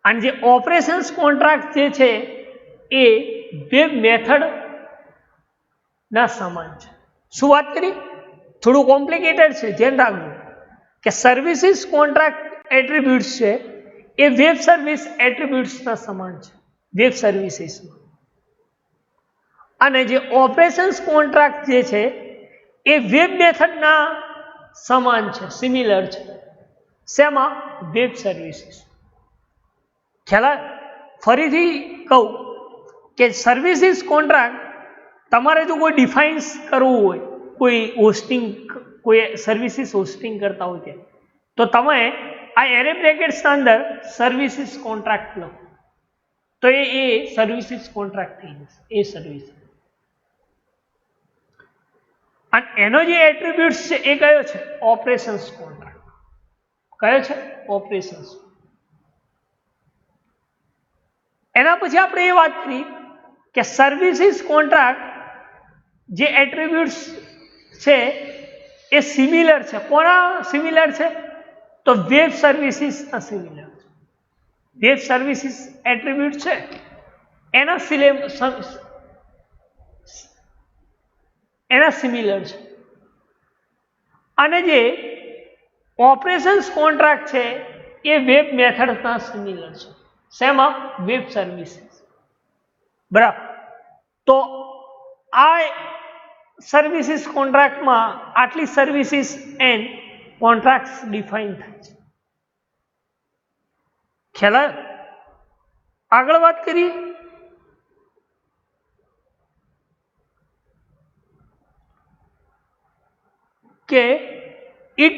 અને જે ઓપરેશન્સ કોન્ટ્રાક્ટ જે છે એ વેબ મેથડના સમાન છે. શું વાત કરી? થોડું કોમ્પ્લિકેટેડ છે, ધ્યાન રાખજો કે સર્વિસીસ કોન્ટ્રાક્ટ એટ્રીબ્યુટ્સ છે એ વેબ સર્વિસ એટ્રીબ્યુટ્સના સમાન છે વેબ સર્વિસીસમાં, અને જે ઓપરેશન્સ કોન્ટ્રાક્ટ જે છે એ વેબ મેથડના સમાન છે, સિમિલર છે. શેમાં? Web services. ખ્યાલ? ફરીથી કહું કે સર્વિસીસ કોન્ટ્રાક્ટ તમારે જો કોઈ ડિફાઇન્સ કરવું હોય, કોઈ હોસ્ટિંગ, કોઈ સર્વિસીસ હોસ્ટિંગ કરતા હોય ત્યાં, તો તમે આ એરે બ્રેકેટ્સના અંદર સર્વિસીસ કોન્ટ્રાક્ટ લો તો એ સર્વિસીસ કોન્ટ્રાક્ટ થઈ જશે, એ સર્વિસ. અને એનો જે એટ્રીબ્યુટ્સ છે એ કયો છે? Operations contract. કયો છે? ઓપરેશન્સ. એના પછી આપણે એ વાત કરી કે સર્વિસીસ કોન્ટ્રાક્ટ જે એટ્રીબ્યુટ્સ છે એ સિમિલર છે. કોના સિમિલર છે? તો વેબ સર્વિસીસના સિમિલર છે. વેબ સર્વિસીસ એટ્રીબ્યુટ છે એના સિમિલર છે, અને જે ઓપરેશન્સ કોન્ટ્રાક્ટ છે એ વેબ મેથડના સિમિલર છે. શેમાં? Web services. બરાબર. તો આ સર્વિસીસ કોન્ટ્રાક્ટમાં આટલી સર્વિસીસ એન્ડ કોન્ટ્રાક્ટ્સ ડિફાઇન થાય છે. ખ્યાલ? આગળ વાત કરીએ કે it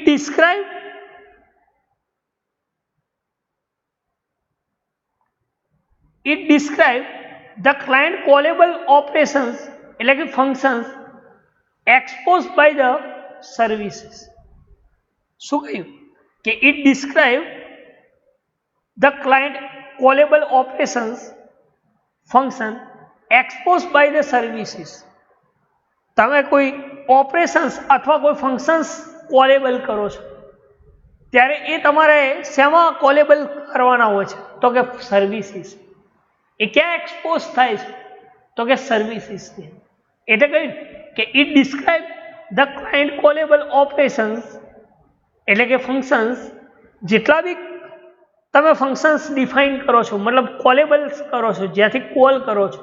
describe the client callable operations એટલે કે functions exposed by the services. શું કહ્યું? કે it describe the client callable operations function exposed by the services. તમે કોઈ ઓપરેશન્સ અથવા કોઈ ફંક્શન્સ કોલેબલ કરો છો ત્યારે એ તમારે શેમાં કોલેબલ કરવાના હોય છે? તો કે સર્વિસીસ. એ ક્યાં એક્સપોઝ થાય છે? તો કે સર્વિસીસને. એટલે કહ્યું કે it describe the client callable operations, એટલે કે ફંક્શન્સ, જેટલા બી તમે ફંક્શન્સ ડિફાઇન કરો છો, મતલબ કોલેબલ્સ કરો છો, જ્યાંથી કોલ કરો છો,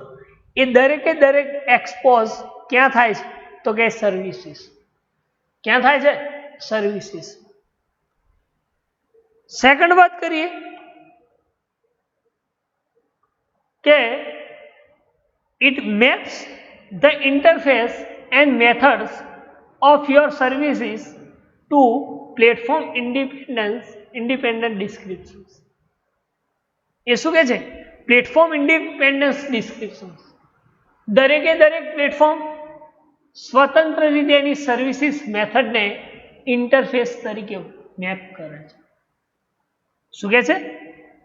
એ દરેકે દરેક એક્સપોઝ ક્યાં થાય છે? તો કે સર્વિસીસ. ક્યાં થાય છે? સર્વિસીસ. સેકન્ડ વાત કરીએ કે it maps the interface and methods of your services to platform independent descriptions. એ શું કહે છે? Platform independence descriptions. દરેકે દરેક પ્લેટફોર્મ સ્વતંત્ર રીતે એની સર્વિસીસ મેથડને ઇન્ટરફેસ તરીકે મેપ કરે છે. શું કહે છે?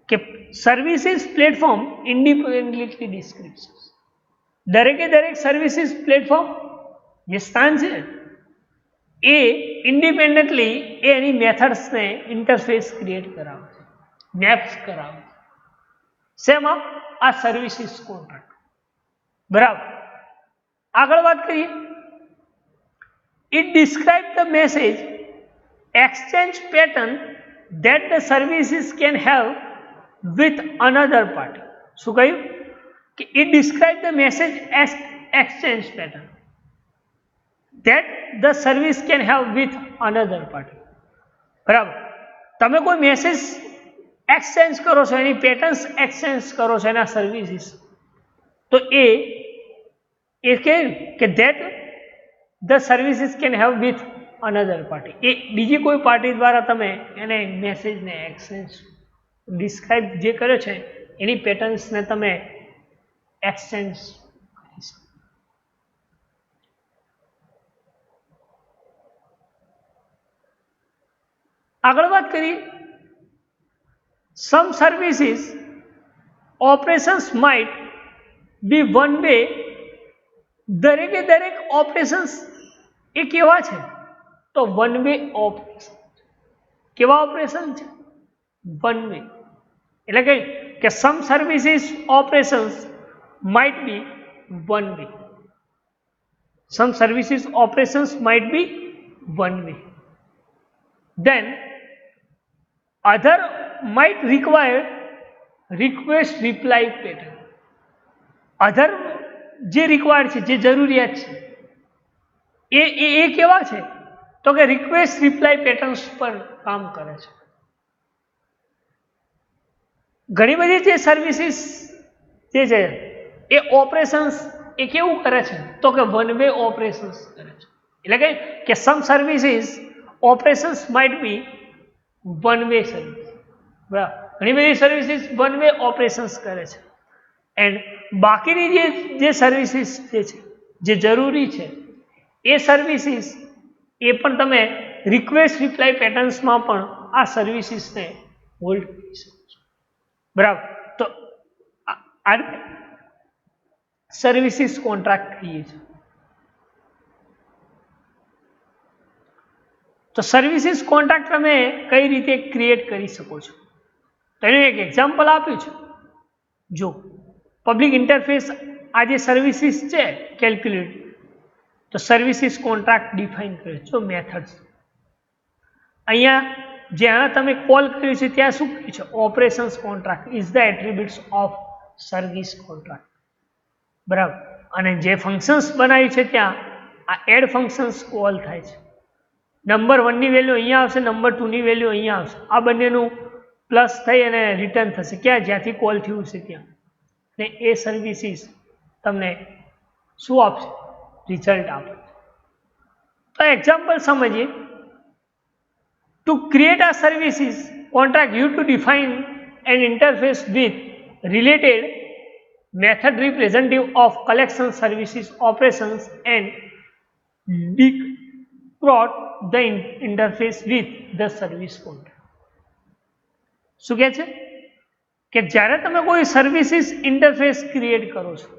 કે સર્વિસીસ પ્લેટફોર્મ ઇન્ડિપેન્ડન્ટલી ડિસ્ક્રિપ્શન્સ. દરેકે દરેક સર્વિસીસ પ્લેટફોર્મ જે સ્થાન છે એ ઇન્ડિપેન્ડન્ટલી એની મેથડ્સને ઇન્ટરફેસ ક્રિએટ કરાવે છે, મેપ્સ કરાવે છે. શેમાં? આ સર્વિસીસ કોન્ટ્રાક્ટ. બરાબર. આગળ વાત કરીએ. It describe the message exchange pattern that the services can have with another party. શું કહ્યું? કે it describe the message exchange pattern that the service can have with another party. બરાબર. તમે કોઈ મેસેજ એક્સચેન્જ કરો છો, એની પેટર્ન્સ એક્સચેન્જ કરો છો એના સર્વિસીસ, તો એ કે that the services can have with another party, એ બીજી કોઈ પાર્ટી દ્વારા તમે એને મેસેજને એક્સચેન્જ ડિસ્ક્રાઇબ જે કર્યો છે એની પેટર્ન્સને તમે એક્સચેન્જ કરી શકો. આગળ વાત કરીએ. Some services operations might be one way. દરેકે દરેક ઓપરેશન્સ એ કેવા છે? તો વન વે ઓપરેશન. કેવા ઓપરેશન છે? One way. એટલે કે some services operations might be one way. Some services operations might be one way. Then other might require request reply pattern. Other જે રિક્વાયર્ડ છે, જે જરૂરિયાત છે એ કેવા છે? તો કે રિક્વેસ્ટ રિપ્લાય પેટર્ન્સ પર કામ કરે છે. ઘણી બધી જે સર્વિસીસ જે છે એ ઓપરેશન્સ એ કેવું કરે છે? તો કે વન વે ઓપરેશન્સ કરે છે. એટલે કે some services operations might be one way service. બરાબર. ઘણી બધી સર્વિસીસ વન વે ઓપરેશન્સ કરે છે. એન્ડ બાકીની જે સર્વિસીસ જે છે, જે જરૂરી છે, એ સર્વિસીસ એ પણ તમે રિક્વેસ્ટ રિપ્લાય પેટર્ન્સમાં પણ આ સર્વિસીસને હોલ્ડ કરી શકો છો. બરાબર. તો આ સર્વિસીસ કોન્ટ્રાક્ટ કહીએ છીએ. તો સર્વિસીસ કોન્ટ્રાક્ટ તમે કઈ રીતે ક્રિએટ કરી શકો છો? તો એનું એક એક્ઝામ્પલ આપ્યું છે. જો પબ્લિક ઇન્ટરફેસ આ જે સર્વિસીસ છે કેલ્ક્યુલેટ, તો સર્વિસીસ કોન્ટ્રાક્ટ ડિફાઇન કરે છે. મેથડ્સ અહીંયા જ્યાં તમે કોલ કર્યું છે ત્યાં શું કહ્યું છે? Operations contract is the attributes of service contract. બરાબર. અને જે ફંક્શન્સ બનાવ્યું છે ત્યાં આ એડ ફંક્શન્સ કોલ થાય છે. નંબર 1 ની વેલ્યુ અહીંયા આવશે, નંબર 2 ની વેલ્યુ અહીંયા આવશે. આ બંનેનું પ્લસ થઈ અને રિટર્ન થશે. ક્યાં? જ્યાંથી કોલ થયું છે ત્યાં. ને એ સર્વિસીસ તમને શું આપશે? રિઝલ્ટ આપે. તો એક્ઝામ્પલ સમજીએ. To create a services contract you to define an interface with related method representative of collection services operations and decode the interface with the service contract. શું કહે છે? કે જ્યારે તમે કોઈ સર્વિસીસ ઇન્ટરફેસ ક્રિએટ કરો છો,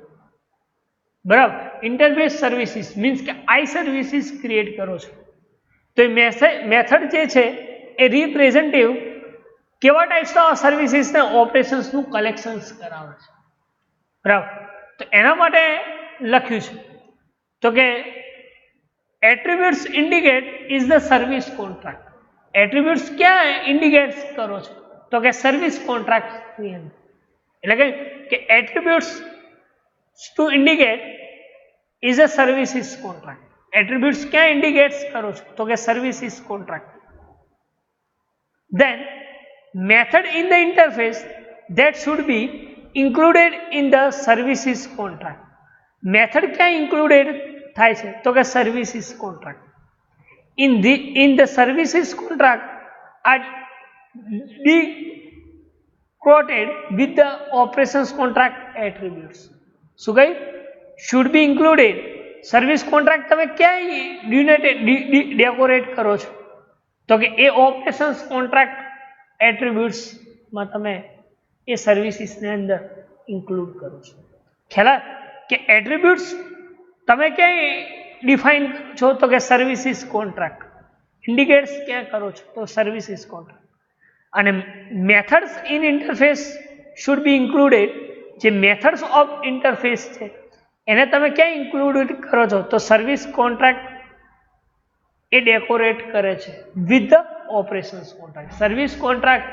બરાબર, ઇન્ટરફેસ સર્વિસીસ મીન્સ કે આઈ સર્વિસીસ ક્રિએટ કરો છો, તો એ મેથડ જે છે એ રિપ્રેઝેન્ટેટિવ કેવા ટાઈપ્સ ઓફ સર્વિસીસને ઓપરેશન્સનું કલેક્શન્સ કરાવે છે. બરાબર. તો એના માટે લખ્યું છે તો કે attributes indicate is the service contract. Attributes ક્યાં ઇન્ડિકેટ કરો છો તો કે સર્વિસ કોન્ટ્રાક્ટની અંદર. એટલે કે attributes to indicate is a services contract. Attributes ક્યાં ઇન્ડિકેટ્સ કરો છો તો કે services contract. Then method in the interface that should be included in the services contract. Method ક્યાં included થાય છે તો કે services contract. In the services contract are decoded with the operations contract attributes. શું કહ્યું? should be included. Service contract તમે ક્યાં decorate કરો છો તો કે એ ઓપરેશન્સ કોન્ટ્રાક્ટ એટ્રીબ્યુટ્સમાં તમે એ સર્વિસીસની અંદર ઇન્ક્લુડ કરો છો. ખ્યાલ કે એટ્રીબ્યુટ્સ તમે ક્યાંય ડિફાઇન કરો છો તો કે સર્વિસીસ કોન્ટ્રાક્ટ. ઇન્ડિકેટ્સ ક્યાં કરો છો તો સર્વિસીસ કોન્ટ્રાક્ટ. અને methods in interface should be included. જે મેથડ્સ ઓફ ઇન્ટરફેસ છે એને તમે ક્યાં ઇન્ક્લુડ કરો છો તો સર્વિસ કોન્ટ્રાક્ટ એ ડેકોરેટ કરે છે with the operations contract. Service contract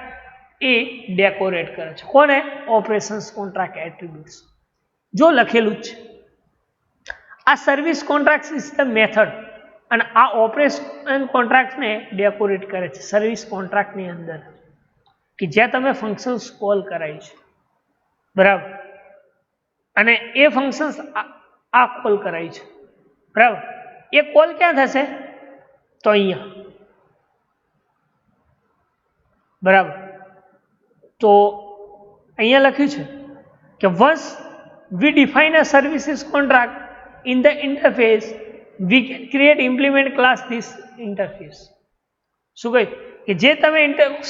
A decorate કરે છે કોને? Operations contract attributes. જો લખેલું જ છે આ service contract is the method અને આ ઓપરેશન કોન્ટ્રાક્ટને ડેકોરેટ કરે છે સર્વિસ કોન્ટ્રાક્ટની અંદર કે જ્યાં તમે ફંક્શન્સ કોલ કરાય છે બરાબર. અને એ ફંક્શન્સ આ કોલ કરાય છે બરાબર. એ કોલ ક્યાં થશે તો અહીંયા બરાબર. તો અહીંયા લખ્યું છે કે once we define a services contract in the interface we can create implement class this interface. શું કહ્યું કે જે તમે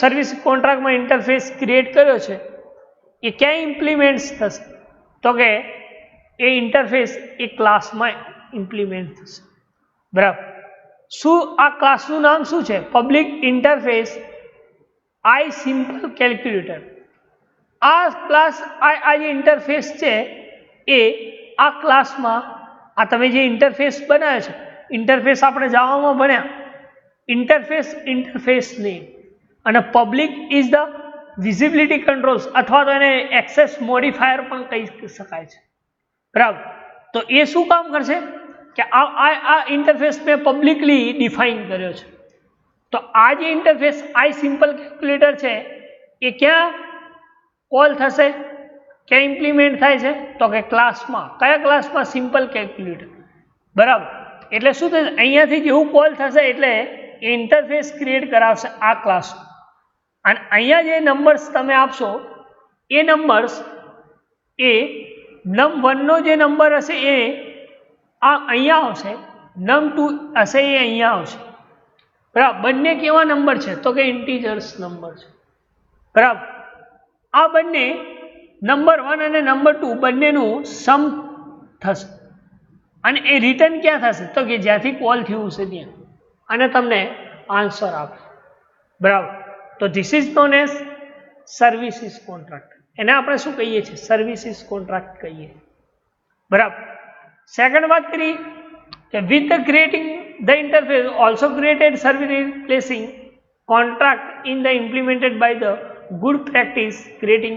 સર્વિસ કોન્ટ્રાક્ટમાં ઇન્ટરફેસ ક્રિએટ કર્યો છે એ ક્યાં ઇમ્પ્લિમેન્ટ થશે તો કે એ ઇન્ટરફેસ એ ક્લાસમાં ઇમ્પ્લિમેન્ટ થશે બરાબર. શું આ ક્લાસનું નામ શું છે? પબ્લિક ઇન્ટરફેસ આઈ સિમ્પલ કેલ્ક્યુલેટર. આ ક્લાસ આ જે ઇન્ટરફેસ છે એ આ ક્લાસમાં આ તમે જે ઇન્ટરફેસ બનાવ્યો છે ઇન્ટરફેસ આપણે જાવામાં ભણ્યા ઇન્ટરફેસ નેમ અને public is the visibility controls અથવા તો એને એક્સેસ મોડિફાયર પણ કહી શકાય છે બરાબર. તો એ શું કામ કરશે કે આ ઇન્ટરફેસ મેં પબ્લિકલી ડિફાઇન કર્યો છે. તો આ જે ઇન્ટરફેસ આઈ સિમ્પલ કેલ્ક્યુલેટર છે એ ક્યાં કોલ થશે ક્યાં ઇમ્પ્લિમેન્ટ થાય છે તો કે ક્લાસમાં. કયા ક્લાસમાં? સિમ્પલ કેલ્ક્યુલેટર બરાબર. એટલે શું થશે અહીંયાથી જેવું કોલ થશે એટલે એ ઇન્ટરફેસ ક્રિએટ કરાવશે આ ક્લાસ. અને અહીંયા જે નંબર્સ તમે આપશો એ નંબર્સ એ num1નો જે નંબર હશે એ આ અહીંયા આવશે, num2 હશે એ અહીંયા આવશે બરાબર. બંને કેવા નંબર છે તો કે ઇન્ટીજર્સ નંબર છે બરાબર. આ બંને નંબર 1 અને નંબર 2 બંનેનું સમ થશે અને એ રિટર્ન ક્યાં થશે તો કે જ્યાંથી કોલ થયું છે ત્યાં અને તમને આન્સર આપશે બરાબર. તો this is known as services contract. એને આપણે શું કહીએ છીએ? સર્વિસીસ કોન્ટ્રાક્ટ કહીએ બરાબર. સેકન્ડ વાત કરી કે with the creating the interface also created service replacing contract in the implemented by the good practice creating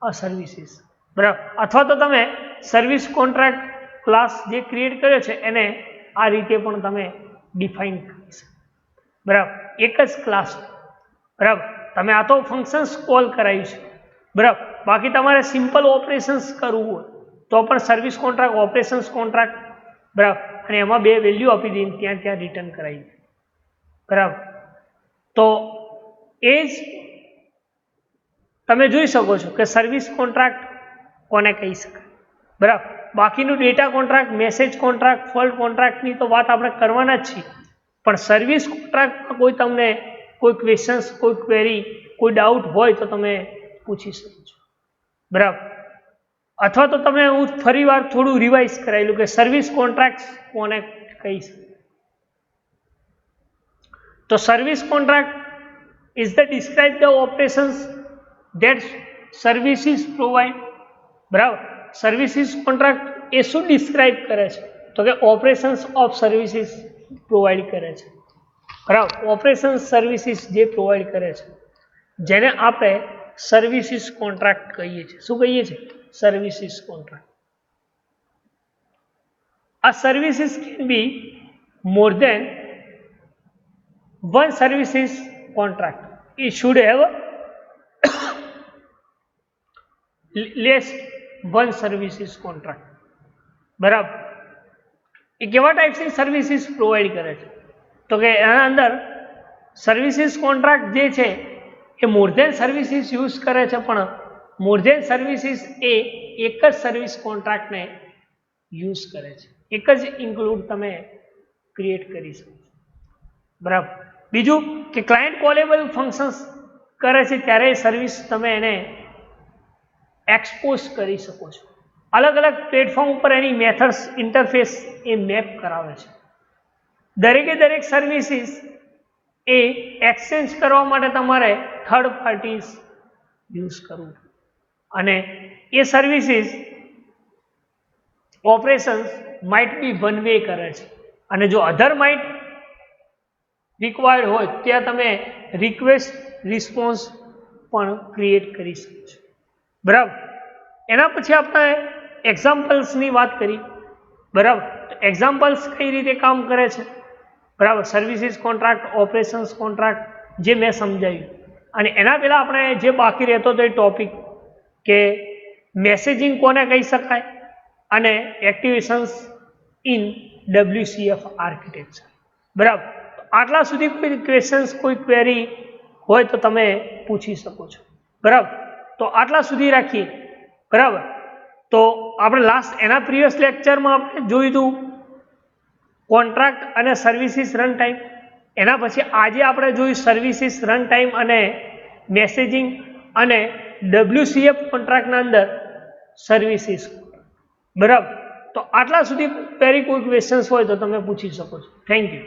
a services બરાબર. અથવા તો તમે સર્વિસ કોન્ટ્રાક્ટ ક્લાસ જે ક્રિએટ કર્યો છે એને આ રીતે પણ તમે ડિફાઇન કરી શકો બરાબર. એક જ ક્લાસ બરાબર. તમે આ તો ફંક્શન્સ કોલ કરાયું છે બરાબર. બાકી તમારે સિમ્પલ ઓપરેશન્સ કરવું હોય તો પણ સર્વિસ કોન્ટ્રાક્ટ ઓપરેશન્સ કોન્ટ્રાક્ટ બરાબર અને એમાં બે વેલ્યુ આપી દઈને ત્યાં રિટર્ન કરાવી બરાબર. તો એ જ તમે જોઈ શકો છો કે સર્વિસ કોન્ટ્રાક્ટ કોને કહી શકાય બરાબર. બાકીનું data contract, message contract, fault કોન્ટ્રાક્ટની તો વાત આપણે કરવાના જ છીએ, પણ સર્વિસ કોન્ટ્રાક્ટમાં કોઈ તમને કોઈ ક્વેશ્ચન્સ, કોઈ ક્વેરી, કોઈ ડાઉટ હોય તો તમે પૂછી શકો છો બરાબર. અથવા તો તમે હું ફરી વાર થોડું રિવાઇઝ કરાયેલું કે સર્વિસ કોન્ટ્રાક્ટ કોને કહી શકાય. તો service contract is the describe the operations that services provide બરાબર. સર્વિસીસ કોન્ટ્રાક્ટ એ શું ડિસ્ક્રાઇબ કરે છે? તો કે ઓપરેશન્સ ઓફ સર્વિસીસ પ્રોવાઈડ કરે છે, બરાબર. ઓપરેશન્સ સર્વિસીસ જે પ્રોવાઈડ કરે છે જેને આપણે સર્વિસીસ કોન્ટ્રાક્ટ કહીએ છીએ. શું કહીએ છીએ? Services contract. આ services can be more than one services contract. It should have less one services contract. બરાબર. એ કેવા ટાઈપ્સની સર્વિસીસ પ્રોવાઈડ કરે છે? તો કે એના અંદર સર્વિસીસ કોન્ટ્રાક્ટ જે છે એ મોર દેન સર્વિસીસ યુઝ કરે છે, પણ મોર દેન સર્વિસીસ એ એક જ સર્વિસ કોન્ટ્રાક્ટને યુઝ કરે છે. એક જ ઇન્ક્લુડ તમે ક્રિએટ કરી શકો છો, બરાબર. બીજું કે ક્લાયન્ટ કોલેબલ ફંક્શન્સ કરે છે ત્યારે સર્વિસ તમે એને એક્સપોઝ કરી શકો છો. અલગ અલગ પ્લેટફોર્મ ઉપર એની મેથડ્સ ઇન્ટરફેસ એ મેપ કરાવે છે. દરેક સર્વિસીસ એ એક્સચેન્જ કરવા માટે તમારે થર્ડ પાર્ટીઝ યુઝ કરવું, અને એ services operations might be one way કરે છે, અને જો અધર માઇટ રિક્વાયર્ડ હોય ત્યાં તમે રિક્વેસ્ટ રિસ્પોન્સ પણ ક્રિએટ કરી શકો છો, બરાબર. એના પછી આપણે એક્ઝામ્પલ્સની વાત કરી, બરાબર. તો એક્ઝામ્પલ્સ કઈ રીતે કામ કરે છે, બરાબર. સર્વિસીસ કોન્ટ્રાક્ટ, ઓપરેશન્સ કોન્ટ્રાક્ટ જે મેં સમજાવ્યું, અને એના પહેલાં આપણે જે બાકી રહેતો હતો એ ટોપિક કે મેસેજિંગ કોને કહી શકાય અને એક્ટિવેશન્સ ઇન WCF આર્કિટેક્ચર, બરાબર. આટલા સુધી કોઈ ક્વેશ્ચન્સ, કોઈ ક્વેરી હોય તો તમે પૂછી શકો છો, બરાબર. તો આટલા સુધી રાખીએ, બરાબર. તો આપણે લાસ્ટ એના પ્રીવિયસ લેક્ચરમાં આપણે જોયું હતું કોન્ટ્રાક્ટ અને સર્વિસીસ રન ટાઈમ. એના પછી આજે આપણે જોયું સર્વિસીસ રન ટાઈમ અને મેસેજિંગ અને WCF કોન્ટ્રાક્ટના અંદર સર્વિસીસ, બરાબર. તો આટલા સુધી ક્વેરી, કોઈ ક્વેશ્ચન્સ હોય તો તમે પૂછી શકો છો. Thank you.